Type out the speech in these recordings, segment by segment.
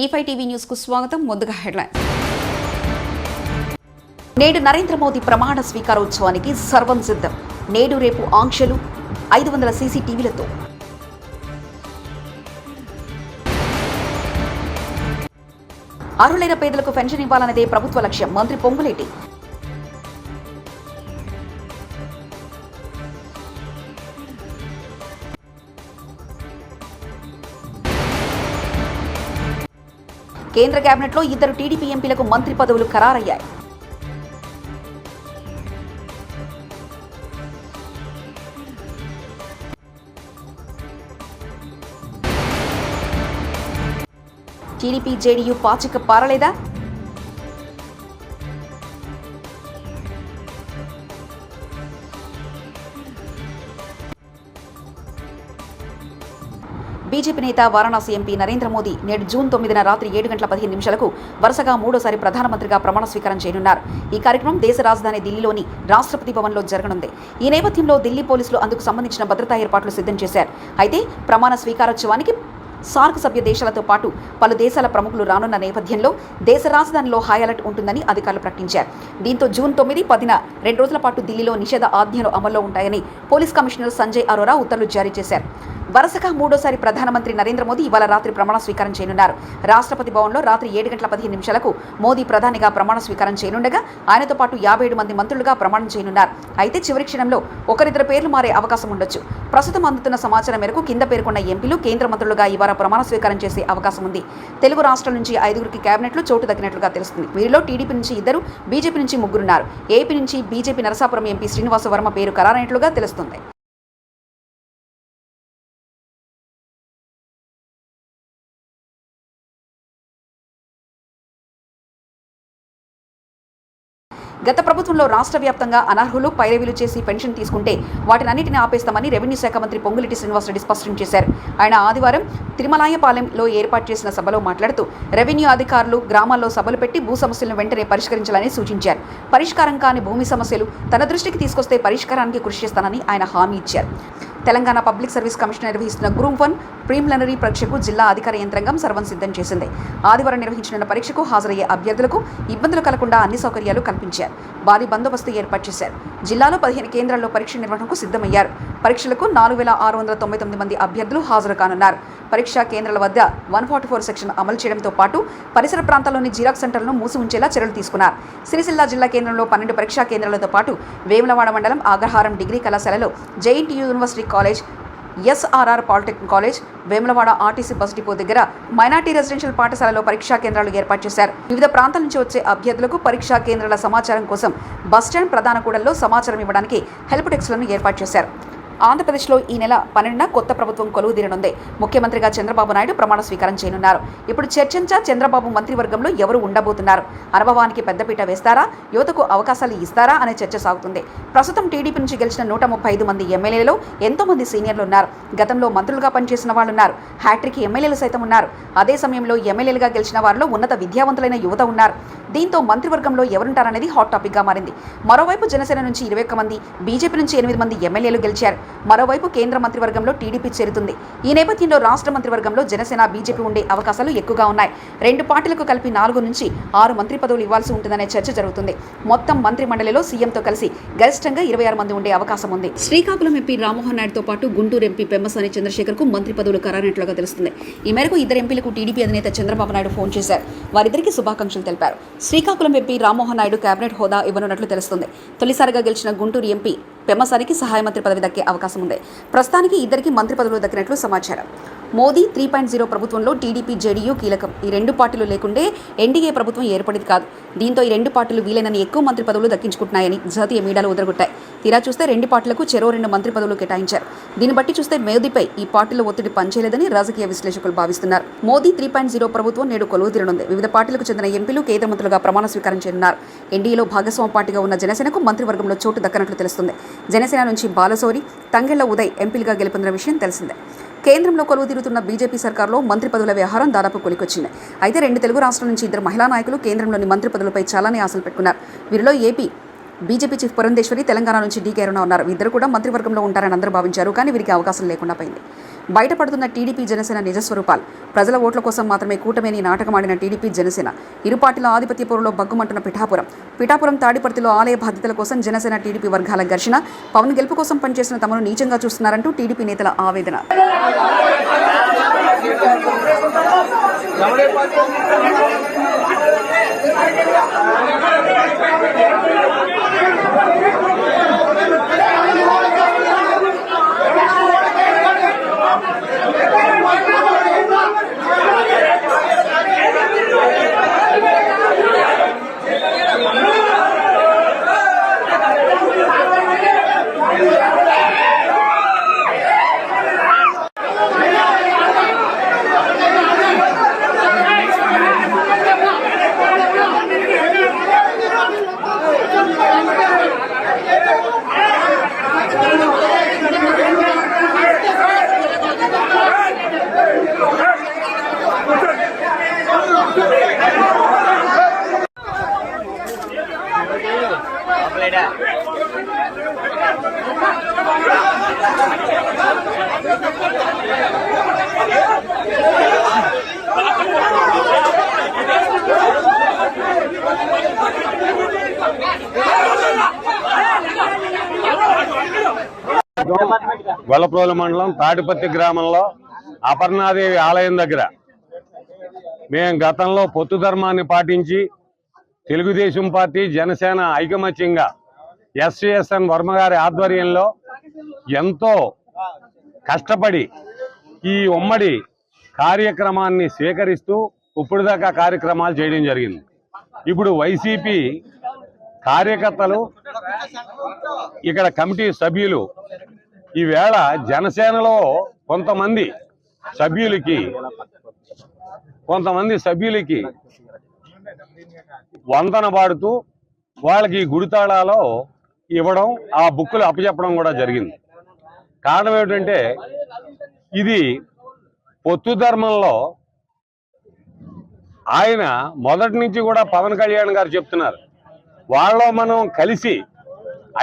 E5 TV news కు స్వాగతం. ముందుగా హెడ్లైన్స్. నేడు నరేంద్ర మోదీ ప్రమాణ స్వీకారోత్సవానికి సర్వం సిద్ధం. నేడు రేపు ఆంక్షలు 500 సీసీటీవీలతో. అర్హులైన పేదలకు పెన్షన్ ఇవ్వాలన్నదే ప్రభుత్వ లక్ష్యం. మంత్రి పొంగులేటి. కేంద్ర కేబినెట్లో 2 టీడీపీ ఎంపీలకు మంత్రి పదవులు ఖరారయ్యాయి. టీడీపీ జేడీయూ పాచిక పారలేదా? బీజేపీ నేత వారణాసి ఎంపీ నరేంద్ర మోదీ నేడు జూన్ 9న రాత్రి 7:15 వరుసగా మూడోసారి ప్రధానమంత్రిగా ప్రమాణ స్వీకారం చేయనున్నారు. ఈ కార్యక్రమం దేశ రాజధాని ఢిల్లీలోని రాష్ట్రపతి భవన్లో జరగనుంది. ఈ నేపథ్యంలో ఢిల్లీ పోలీసులు అందుకు సంబంధించిన భద్రతా ఏర్పాట్లు సిద్ధం చేశారు. అయితే ప్రమాణ స్వీకారోత్సవానికి సార్క్ సభ్య దేశాలతో పాటు పలు దేశాల ప్రముఖులు రానున్న నేపథ్యంలో దేశ రాజధానిలో హై అలర్ట్ ఉంటుందని అధికారులు ప్రకటించారు. దీంతో జూన్ 9, 10న 2 రోజుల పాటు ఢిల్లీలో నిషేధ ఆజ్ఞలు అమల్లో ఉంటాయని పోలీస్ కమిషనర్ సంజయ్ అరోరా ఉత్తర్వులు జారీ చేశారు. వరుసగా మూడోసారి ప్రధానమంత్రి నరేంద్ర మోదీ ఇవాళ రాత్రి ప్రమాణ స్వీకారం చేయనున్నారు. రాష్ట్రపతి భవన్లో రాత్రి 7:15 మోదీ ప్రధానిగా ప్రమాణ స్వీకారం చేయనుండగా ఆయనతో పాటు 57 మంది మంత్రులుగా ప్రమాణం చేయనున్నారు. అయితే చివరి క్షణంలో ఒకరిద్దరు పేర్లు మారే అవకాశం ఉండొచ్చు. ప్రస్తుతం అందుతున్న సమాచారం మేరకు కింద పేర్కొన్న ఎంపీలు కేంద్ర మంత్రులుగా ఇవాళ ప్రమాణ స్వీకారం చేసే అవకాశం ఉంది. తెలుగు రాష్ట్రాల నుంచి 5గురికి కేబినెట్లో చోటు దక్కినట్లుగా తెలుస్తుంది. వీరిలో టీడీపీ నుంచి 2, బీజేపీ నుంచి 3 ఏపీ నుంచి బీజేపీ నరసాపురం ఎంపీ శ్రీనివాస వర్మ పేరు ఖరారైనట్లుగా తెలుస్తుంది. గత ప్రభుత్వంలో రాష్ట్ర వ్యాప్తంగా అనర్హులు పైరవీలు చేసి పెన్షన్ తీసుకుంటే వాటినన్నింటినీ ఆపేస్తామని రెవెన్యూ శాఖ మంత్రి పొంగులేటి శ్రీనివాసరెడ్డి స్పష్టం చేశారు. ఆయన ఆదివారం తిరుమలాయపాలెంలో ఏర్పాటు చేసిన సభలో మాట్లాడుతూ రెవెన్యూ అధికారులు గ్రామాల్లో సభలు పెట్టి భూ సమస్యలను వెంటనే పరిష్కరించాలని సూచించారు. పరిష్కారం కాని భూమి సమస్యలు తన దృష్టికి తీసుకొస్తే పరిష్కారానికి కృషి చేస్తానని ఆయన హామీ ఇచ్చారు. తెలంగాణ పబ్లిక్ సర్వీస్ కమిషన్ నిర్వహిస్తున్న గ్రూప్ 1 ప్రిలిమినరీ పరీక్షకు జిల్లా అధికార యంత్రాంగం సర్వం సిద్ధం చేసింది. ఆదివారం నిర్వహించిన పరీక్షకు హాజరయ్యే అభ్యర్థులకు ఇబ్బందులు కలగకుండా అన్ని సౌకర్యాలు కల్పించారు. భారీ బందోబస్తు ఏర్పాటు చేశారు. జిల్లాలో 15 కేంద్రాల్లో పరీక్ష నిర్వహణకు సిద్ధమయ్యారు. పరీక్షలకు 4699 మంది అభ్యర్థులు హాజరు కానున్నారు. పరీక్షా కేంద్రాల వద్ద 144 సెక్షన్ అమలు చేయడంతో పాటు పరిసర ప్రాంతాల్లోని జిరాక్స్ సెంటర్లను మూసి ఉంచేలా చర్యలు తీసుకున్నారు. సిరిసిల్ల జిల్లా కేంద్రంలో 12 పరీక్షా కేంద్రాలతో పాటు వేములవాడ మండలం అగ్రహారం డిగ్రీ కళాశాలలో JNTU university college, SRR polytechnic college, Vemulawada RTC bus depot దగ్గర మైనార్టీ రెసిడెన్షియల్ పాఠశాలలో పరీక్షా కేంద్రాలు ఏర్పాటు చేశారు. వివిధ ప్రాంతాల నుంచి వచ్చే అభ్యర్థులకు పరీక్షా కేంద్రాల సమాచారం కోసం బస్టాండ్ ప్రధాన కూడల్లో సమాచారం ఇవ్వడానికి హెల్ప్ డెస్క్లను ఏర్పాటు చేశారు. ఆంధ్రప్రదేశ్లో ఈ నెల 12న కొత్త ప్రభుత్వం కొలువుదీరనుంది. ముఖ్యమంత్రిగా చంద్రబాబు నాయుడు ప్రమాణ స్వీకారం చేయనున్నారు. ఇప్పుడు చర్చించా చంద్రబాబు మంత్రివర్గంలో ఎవరు ఉండబోతున్నారు, అనుభవానికి పెద్దపీట వేస్తారా, యువతకు అవకాశాలు ఇస్తారా అనే చర్చ సాగుతుంది. ప్రస్తుతం టీడీపీ నుంచి గెలిచిన 135 మంది ఎమ్మెల్యేలలో ఎంతో మంది సీనియర్లు ఉన్నారు. గతంలో మంత్రులుగా పనిచేసిన వాళ్ళు ఉన్నారు. హ్యాట్రిక్ ఎమ్మెల్యేలు సైతం ఉన్నారు. అదే సమయంలో ఎమ్మెల్యేలుగా గెలిచిన వారిలో ఉన్నత విద్యావంతులైన యువత ఉన్నారు. దీంతో మంత్రివర్గంలో ఎవరుంటారనేది హాట్ టాపిక్గా మారింది. మరోవైపు జనసేన నుంచి 21 మంది, బీజేపీ నుంచి 8 మంది ఎమ్మెల్యేలు గెలిచారు. మరోవైపు కేంద్ర మంత్రివర్గంలో టీడీపీ చేరుతుంది. ఈ నేపథ్యంలో రాష్ట్ర మంత్రివర్గంలో జనసేన, బీజేపీ ఉండే అవకాశాలు ఎక్కువగా ఉన్నాయి. 2 పార్టీలకు కలిపి 4 నుంచి 6 మంత్రి పదవులు ఇవ్వాల్సి ఉంటుందనే చర్చ జరుగుతుంది. మొత్తం మంత్రి మండలిలో సీఎంతో కలిసి గరిష్టంగా 26 మంది ఉండే అవకాశం ఉంది. శ్రీకాకుళం ఎంపీ రామ్మోహన్ నాయుడుతో పాటు గుంటూరు ఎంపీ పెమ్మసాని చంద్రశేఖర్కు మంత్రి పదవులు ఖరారైనట్లుగా తెలుస్తుంది. ఈ మేరకు 2 ఎంపీలకు టీడీపీ అధినేత చంద్రబాబు నాయుడు ఫోన్ చేశారు. వారిద్దరికీ శుభాకాంక్షలు తెలిపారు. శ్రీకాకుళం ఎంపీ రామ్మోహన్ నాయుడు కేబినెట్ హోదా ఇవ్వనున్నట్లు తెలుస్తుంది. తొలిసారిగా గెలిచిన గుంటూరు ఎంపీ పెమ్మసానికి సహాయ మంత్రి పదవి దక్కే అవకాశం ఉంది. ప్రస్తుతానికి ఇద్దరికి మంత్రి పదవులు దక్కినట్లు సమాచారం. మోదీ 3.0 ప్రభుత్వంలో టీడీపీ, జేడీయూ కీలకం. ఈ 2 పార్టీలు లేకుంటే ఎన్డీఏ ప్రభుత్వం ఏర్పడేది కాదు. దీంతో ఈ 2 పార్టీలు వీలైనన్ని ఎక్కువ మంత్రి పదవులు దక్కించుకుంటున్నాయని జాతీయ మీడియాలు ఉదరగొట్టాయి. తీరా చూస్తే 2 పార్టీలకు చెరో 2 మంత్రి పదవులు కేటాయించారు. దీన్ని బట్టి చూస్తే మోదీపై ఈ పార్టీలో ఒత్తిడి పనిచేయలేదని రాజకీయ విశ్లేషకులు భావిస్తున్నారు. మోదీ 3.0 ప్రభుత్వం నేడు కొలువుదీరనుంది. వివిధ పార్టీలకు చెందిన ఎంపీలు కేంద్ర మంత్రులుగా ప్రమాణ స్వీకారం చేయనున్నారు. ఎన్డీఏలో భాగస్వామ్య పార్టీగా ఉన్న జనసేనకు మంత్రివర్గంలో చోటు దక్కనట్లు తెలుస్తుంది. జనసేన నుంచి బాలశౌరి, తంగెళ్ల ఉదయ్ ఎంపీలుగా గెలుపొందిన విషయం తెలిసిందే. కేంద్రంలో కొలువుదీరుతున్న బీజేపీ సర్కార్లో మంత్రి పదవుల వ్యవహారం దాదాపు కొలికొచ్చింది. అయితే 2 తెలుగు రాష్ట్రాల నుంచి 2 మహిళా నాయకులు కేంద్రంలోని మంత్రి పదవులపై చాలానే ఆశలు పెట్టుకున్నారు. వీరిలో AP BJP chief Purandeswari, Telangana నుంచి డీకే అరుణ ఉన్నారు. ఇద్దరు కూడా మంత్రివర్గంలో ఉంటారని అందరూ భావించారు. కానీ వీరికి అవకాశం లేకుండా పోయింది. బయటపడుతున్న టీడీపీ జనసేన నిజస్వరూపాలు. ప్రజల ఓట్ల కోసం మాత్రమే కూటమిని నాటకమాడిన టీడీపీ జనసేన. ఇరు పార్టీల ఆధిపత్య పోరులో బగ్గుమంటున్న పిఠాపురం తాడిపర్తిలో ఆలయ బాధ్యతల కోసం జనసేన టీడీపీ వర్గాల ఘర్షణ. పవన్ గెలుపు కోసం పనిచేసిన తమను నీచంగా చూస్తున్నారంటూ టీడీపీ నేతల ఆవేదన. గొల్లప్రోలు మండలం తాడిపత్తి గ్రామంలో అపర్ణాదేవి ఆలయం దగ్గర మేము గతంలో పొత్తు ధర్మాన్ని పాటించి తెలుగుదేశం పార్టీ జనసేన ఐకమత్యంగా ఎస్ఎస్ఎన్ వర్మ గారి ఆధ్వర్యంలో ఎంతో కష్టపడి ఈ ఉమ్మడి కార్యక్రమాన్ని స్వీకరిస్తూ ఇప్పుడు దాకా కార్యక్రమాలు చేయడం జరిగింది. ఇప్పుడు వైసీపీ కార్యకర్తలు ఇక్కడ కమిటీ సభ్యులు ఈవేళ జనసేనలో కొంతమంది సభ్యులకి వందన పాడుతూ వాళ్ళకి గుడితాళాలో ఇవ్వడం, ఆ బుక్కులు అప్పచెప్పడం కూడా జరిగింది. కారణం ఏమిటంటే ఇది పొత్తు ధర్మంలో ఆయన మొదటి నుంచి కూడా పవన్ కళ్యాణ్ గారు చెప్తున్నారు, వాళ్ళలో మనం కలిసి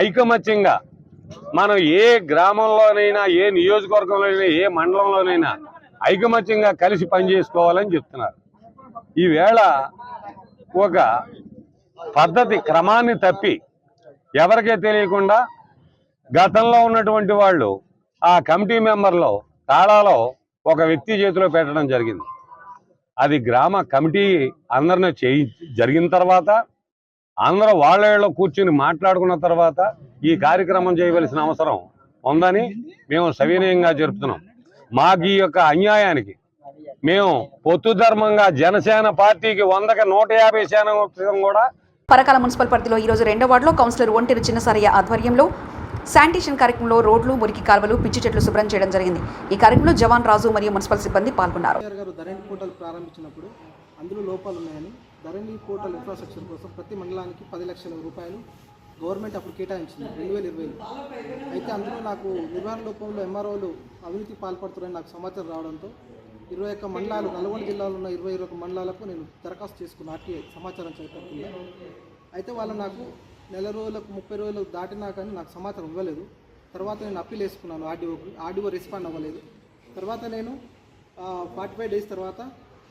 ఐకమత్యంగా మనం ఏ గ్రామంలోనైనా, ఏ నియోజకవర్గంలోనైనా, ఏ మండలంలోనైనా ఐకమత్యంగా కలిసి పనిచేసుకోవాలని చెప్తున్నారు. ఈవేళ ఒక పద్ధతి క్రమాన్ని తప్పి ఎవరికే తెలియకుండా గతంలో ఉన్నటువంటి వాళ్ళు ఆ కమిటీ మెంబర్లో తాళాలో ఒక వ్యక్తి చేతిలో పెట్టడం జరిగింది. అది గ్రామ కమిటీ అందరినీ జరిగిన తర్వాత అందరూ వాళ్ళలో కూర్చుని మాట్లాడుకున్న తర్వాత ఈ కార్యక్రమం చేయవలసిన అవసరం ఉందని మేము సవినయంగా జరుపుతున్నాం. మాకు ఈ యొక్క అన్యాయానికి మేము పొత్తు ధర్మంగా జనసేన పార్టీకి 100కి 150% కూడా. పరకాల మున్సిపల్ పరిధిలో ఈరోజు 2వ వార్డులో కౌన్సిలర్ ఒంటేరు చిన్నసారయ్య ఆధ్వర్యంలో శానిటేషన్ కార్యక్రమంలో రోడ్లు, మురికి కాలువలు, పిచ్చి చెట్లు శుభ్రం చేయడం జరిగింది. ఈ కార్యక్రమంలో జవాన్ రాజు మరియు మున్సిపల్ సిబ్బంది పాల్గొన్నారు. ధరణి పోర్టల్ ప్రారంభించినప్పుడు అందులో లోపాలు ఉన్నాయని ధరణి పోర్టల్ ఇన్ఫ్రాస్ట్రక్చర్ కోసం ప్రతి మండలానికి 10 లక్షల రూపాయలు గవర్నమెంట్ అప్పుడు కేటాయించింది 2020. అయితే అందులో నాకు నిర్వహణ లోపంలో ఎంఆర్ఓలు అవినీతి పాల్పడుతున్నారని నాకు సమాచారం రావడంతో 21 మండలాలు, నల్గొండ జిల్లాలో ఉన్న 21 మండలాలకు నేను దరఖాస్తు చేసుకున్న ఆర్టీఐ సమాచారం చేపడుతుంది. అయితే వాళ్ళు నాకు నెల రోజులకు 30 రోజులు దాటినా కానీ నాకు సమాచారం ఇవ్వలేదు. తర్వాత నేను అప్పీల్ వేసుకున్నాను ఆర్డీఓ రెస్పాండ్ అవ్వలేదు. తర్వాత నేను 45 డేస్ తర్వాత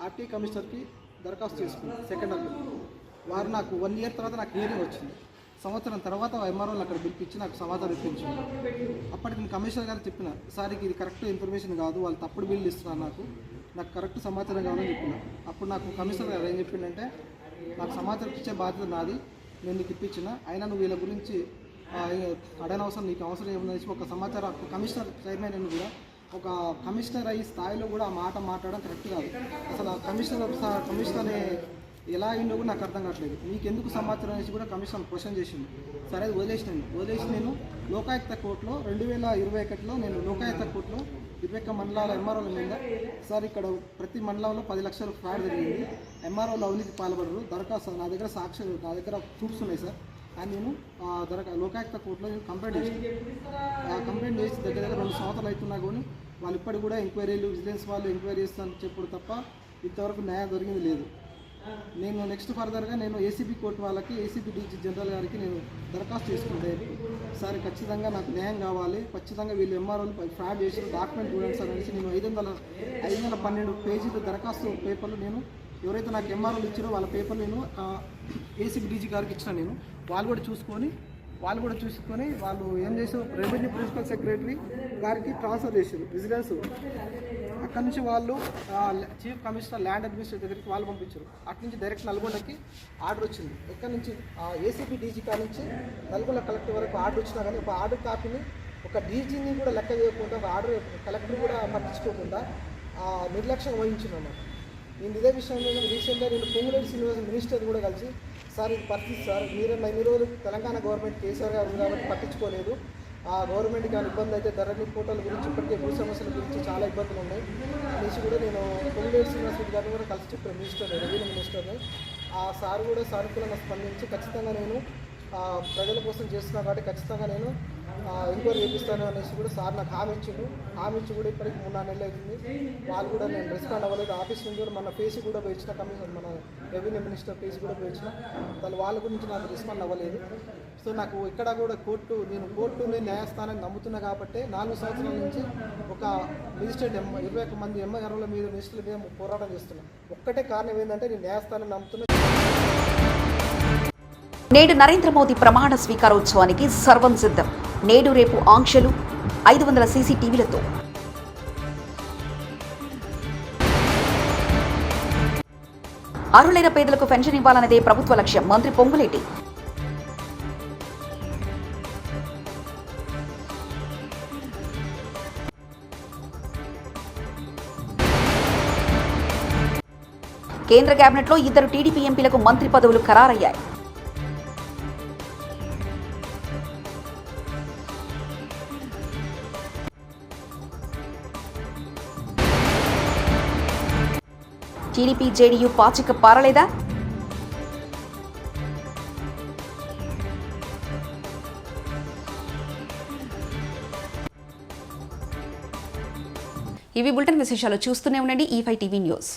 ఆర్టీఐ కమిషనర్కి దరఖాస్తు చేసుకున్నాను. సెకండ్ అప్పీల్ వారు నాకు 1 ఇయర్ తర్వాత నాకు హియరింగ్ వచ్చింది. సంవత్సరం తర్వాత ఎంఆర్ఓలు అక్కడ పిలిపించి నాకు సమాచారం ఇప్పించింది. అప్పటికి నేను కమిషనర్ గారు చెప్పిన, సార్ ఇది కరెక్ట్ ఇన్ఫర్మేషన్ కాదు, వాళ్ళు తప్పుడు బిల్లు ఇస్తున్నారు, నాకు కరెక్ట్ సమాచారం కావాలని చెప్పిన. అప్పుడు నాకు కమిషనర్ గారు ఏం చెప్పిందంటే, నాకు సమాచారం ఇచ్చే బాధ్యత నాది, నేను నీకు ఇప్పించిన, అయినా నువ్వు వీళ్ళ గురించి అడనవసరం, నీకు అవసరం ఏముందని ఒక సమాచారం కమిషనర్ చైర్మన్ అని కూడా ఒక కమిషనర్ అయ్యి స్థాయిలో కూడా ఆ మాట మాట్లాడడం కరెక్ట్ కాదు. అసలు ఆ కమిషనర్ ఎలా అయిందో కూడా నాకు అర్థం కావట్లేదు. మీకు ఎందుకు సమాచారం అనేసి కూడా కమిషనర్ క్వశ్చన్ చేసింది. సరే అది వదిలేసి నేను లోకాయుక్త కోర్టులో 2021లో నేను లోకాయుక్త కోర్టులో 21 మండలాల ఎంఆర్ఓల మీద, సార్ ఇక్కడ ప్రతి మండలంలో 10 లక్షలు ఫ్రాడ్ జరిగింది, ఎంఆర్ఓలు అవినీతి పాల్పడరు, దరఖాస్తు నా దగ్గర సాక్ష్యాలు, నా దగ్గర ప్రూఫ్స్ ఉన్నాయి సార్ అని నేను లోకాయుక్త కోర్టులో నేను కంప్లైంట్ చేశాను. ఆ కంప్లైంట్ చేసి దగ్గర 2 సంవత్సరాలు అవుతున్నా కానీ వాళ్ళు ఇప్పటికి కూడా ఎంక్వైరీలు, విజిలెన్స్ వాళ్ళు ఎంక్వైరీ చేస్తానని చెప్పడం తప్ప ఇంతవరకు న్యాయం జరిగింది లేదు. నేను నెక్స్ట్ ఫర్దర్గా నేను ఏసీబీ కోర్టు వాళ్ళకి ఏసీబీ డీజీ జనరల్ గారికి నేను దరఖాస్తు చేసుకుంటే సార్ ఖచ్చితంగా నాకు న్యాయం కావాలి, ఖచ్చితంగా వీళ్ళు ఎంఆర్ఓలు ఫ్రాడ్ చేసిన డాక్యుమెంట్ చూడండి సార్ అనేసి నేను 512 పేజీలు దరఖాస్తు పేపర్లు నేను ఎవరైతే నాకు ఎంఆర్ఓలు ఇచ్చారో వాళ్ళ పేపర్లు నేను ఏసీబీ డీజీ గారికి ఇచ్చిన నేను వాళ్ళు కూడా చూసుకొని వాళ్ళు ఏం చేశారు, రెవెన్యూ ప్రిన్సిపల్ సెక్రటరీ గారికి ట్రాన్స్ఫర్ చేశారు విజిలెన్స్. అక్కడ నుంచి వాళ్ళు చీఫ్ కమిషనర్ ల్యాండ్ అడ్మినిస్ట్రేటర్ దగ్గరికి వాళ్ళు పంపించారు. అక్కడి నుంచి డైరెక్ట్ నల్గొండకి ఆర్డర్ వచ్చింది. ఎక్కడి నుంచి ఏసీబీ డీజీ కాడ నుంచి నల్గొండ కలెక్టర్ వరకు ఆర్డర్ వచ్చినా కానీ ఒక ఆర్డర్ కాపీని ఒక డీజీని కూడా లెక్క చేయకుండా ఒక ఆర్డర్ కలెక్టర్ కూడా పట్టించుకోకుండా నిర్లక్ష్యం వహించిందన్నమాట. నేను ఇదే విషయం రీసెంట్గా నేను పొంగులేటి శ్రీనివాస మినిస్టర్ కూడా కలిసి సార్ ఇది పరిస్థితి సార్, మీరేమో ఇన్ని రోజులు తెలంగాణ గవర్నమెంట్ కేసీఆర్ గారు ఉంది కాబట్టి పట్టించుకోలేదు, ఆ గవర్నమెంట్కి కానీ ఇబ్బంది అయితే ధరణి పోర్టల్ గురించి ఇప్పటికే భూ సమస్యల గురించి చాలా ఇబ్బందులు ఉన్నాయి అనేసి కూడా నేను పొంగులేటి శ్రీనివాస రెడ్డి గారిని కూడా కలిసి చెప్పాను మినిస్టర్ రెవెన్యూ మినిస్టర్ని. ఆ సార్ కూడా సానుకూలంగా స్పందించి ఖచ్చితంగా నేను ప్రజల కోసం చేస్తున్నా కాబట్టి ఖచ్చితంగా నేను ఎంక్వైరీ చేపిస్తాను అనేసి కూడా సార్ నాకు హామీ ఇచ్చి కూడా ఇప్పటికి 3-4 నెలలు అవుతుంది. వాళ్ళు కూడా నేను రెస్పాండ్ అవ్వలేదు. ఆఫీస్ నుంచి కూడా మన ఫేస్ కూడా పోయించిన కమిషన్ మన రెవెన్యూ మినిస్టర్ ఫేస్ కూడా పోయించిన వాళ్ళ గురించి నాకు రెస్పాండ్ అవ్వలేదు. సో నాకు ఇక్కడ కూడా నేను కోర్టుని న్యాయస్థానాన్ని నమ్ముతున్నా కాబట్టి 4 సంవత్సరాల నుంచి ఒక మినిస్టర్ 21 మంది ఎంఆర్ఓల మీద మినిస్టర్ల మీద పోరాటం చేస్తున్నాను. ఒక్కటే కారణం ఏంటంటే నేను న్యాయస్థానం నమ్ముతున్నా. నేడు నరేంద్ర మోదీ ప్రమాణ స్వీకారోత్సవానికి సర్వం సిద్ధం. నేడు రేపు ఆంక్షలు 500 సీసీటీవీలతో. అర్హులైన పేదలకు పెన్షన్ ఇవ్వాలన్నదే ప్రభుత్వ లక్ష్యం. మంత్రి పొంగులేటి. కేంద్ర కేబినెట్లో 2 టీడీపీ ఎంపీలకు మంత్రి పదవులు ఖరారయ్యాయి. టీడీపీ జేడీయూ పాచిక పారలేదా? ఇవి బులెటిన్ విశేషాలు. చూస్తూనే ఉండండి E5 టీవీ న్యూస్.